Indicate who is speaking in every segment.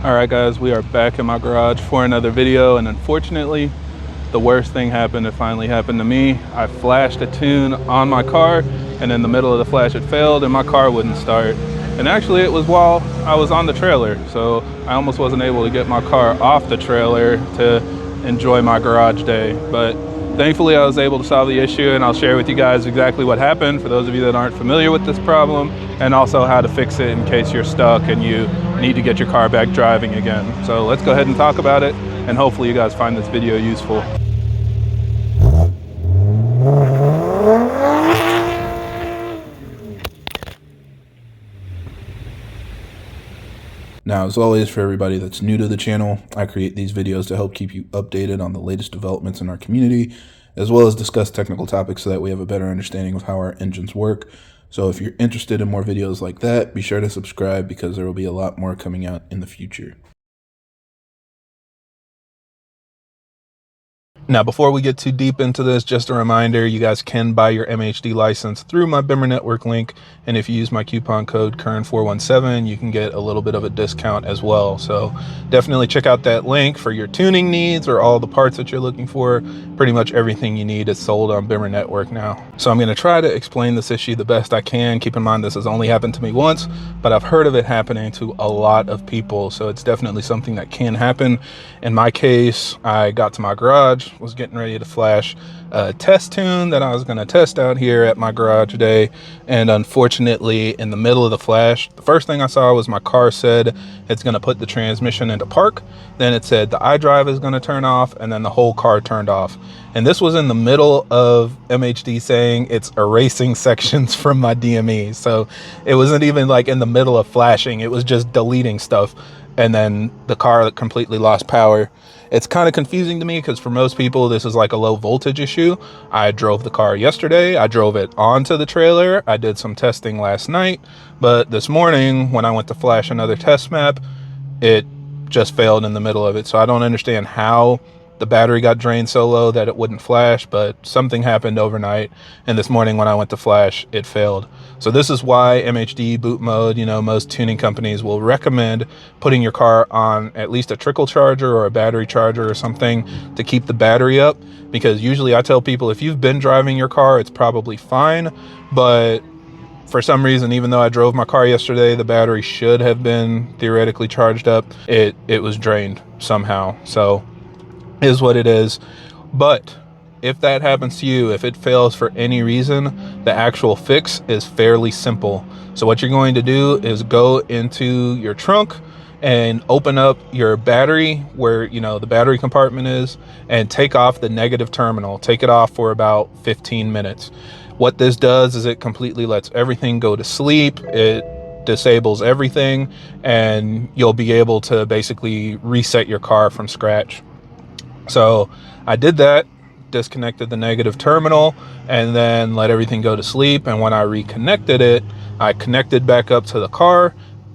Speaker 1: All right guys, we are back in my garage for another video, and unfortunately the worst thing happened. It finally happened to me. I flashed a tune on my car, and in the middle of the flash it failed and my car wouldn't start. And actually it was while I was on the trailer, so I almost wasn't able to get my car off the trailer to enjoy my garage day. But thankfully I was able to solve the issue, and I'll share with you guys exactly what happened for those of you that aren't familiar with this problem, and also how to fix it in case you're stuck and you need to get your car back driving again. So let's go ahead and talk about it, and hopefully you guys find this video useful.
Speaker 2: Now, as always, for everybody that's new to the channel, I create these videos to help keep you updated on the latest developments in our community, as well as discuss technical topics so that we have a better understanding of how our engines work. So if you're interested in more videos like that, be sure to subscribe because there will be a lot more coming out in the future.
Speaker 1: Now, before we get too deep into this, just a reminder, you guys can buy your MHD license through my BM3 network link. And if you use my coupon code KERN417, you can get a little bit of a discount as well. So definitely check out that link for your tuning needs or all the parts that you're looking for. Pretty much everything you need is sold on BM3 network now. So I'm going to try to explain this issue the best I can. Keep in mind, this has only happened to me once, but I've heard of it happening to a lot of people. So it's definitely something that can happen. In my case, I got to my garage, was getting ready to flash a test tune that I was going to test out here at my garage today, and unfortunately in the middle of the flash, the first thing I saw was my car said it's going to put the transmission into park, then it said the iDrive is going to turn off, and then the whole car turned off. And this was in the middle of MHD saying it's erasing sections from my DME, so it wasn't even like in the middle of flashing, it was just deleting stuff, and then the car completely lost power. It's kind of confusing to me because for most people this is like a low voltage issue. I drove the car yesterday, I drove it onto the trailer, I did some testing last night, but this morning when I went to flash another test map, it just failed in the middle of it. So I don't understand how the battery got drained so low that it wouldn't flash, but something happened overnight, and this morning when I went to flash, it failed. So this is why MHD boot mode, you know, most tuning companies will recommend putting your car on at least a trickle charger or a battery charger or something to keep the battery up, because usually I tell people if you've been driving your car, it's probably fine, but for some reason, even though I drove my car yesterday, the battery should have been theoretically charged up. It was drained somehow. So is what it is. But if that happens to you, if it fails for any reason, the actual fix is fairly simple. So what you're going to do is go into your trunk and open up your battery where, you know, the battery compartment is, and take off the negative terminal. Take it off for about 15 minutes. What this does is it completely lets everything go to sleep. It disables everything, and you'll be able to basically reset your car from scratch. So I did that, disconnected the negative terminal, and then let everything go to sleep. And when I reconnected it, I connected back up to the car,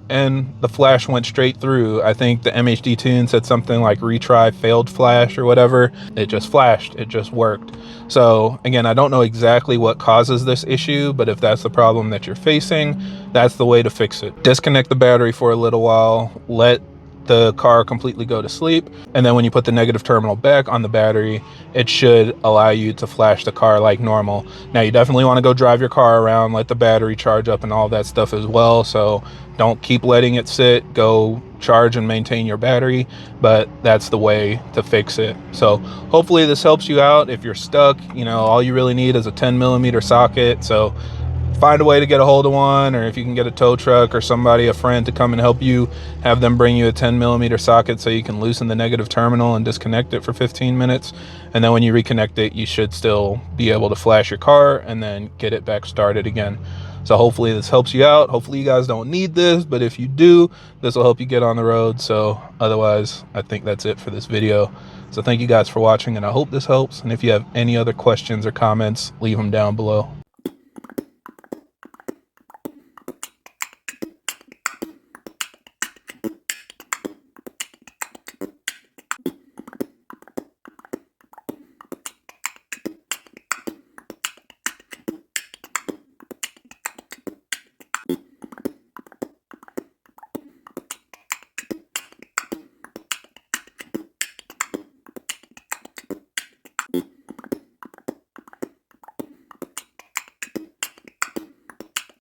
Speaker 1: and the flash went straight through. I think the MHD tune said something like retry failed flash or whatever. It just flashed, it just worked. So again, I don't know exactly what causes this issue, but if that's the problem that you're facing, that's the way to fix it. Disconnect the battery for a little while, let the car completely go to sleep, and then when you put the negative terminal back on the battery, it should allow you to flash the car like normal. Now you definitely want to go drive your car around, let the battery charge up and all that stuff as well, so don't keep letting it sit. Go charge and maintain your battery, but that's the way to fix it. So hopefully this helps you out. If you're stuck, you know, all you really need is a 10mm socket, so find a way to get a hold of one, or if you can get a tow truck or somebody, a friend, to come and help you, have them bring you a 10mm socket so you can loosen the negative terminal and disconnect it for 15 minutes. And then when you reconnect it, you should still be able to flash your car and then get it back started again. So hopefully this helps you out. Hopefully you guys don't need this, but if you do, this will help you get on the road. So otherwise, I think that's it for this video. So thank you guys for watching, and I hope this helps. And if you have any other questions or comments, leave them down below.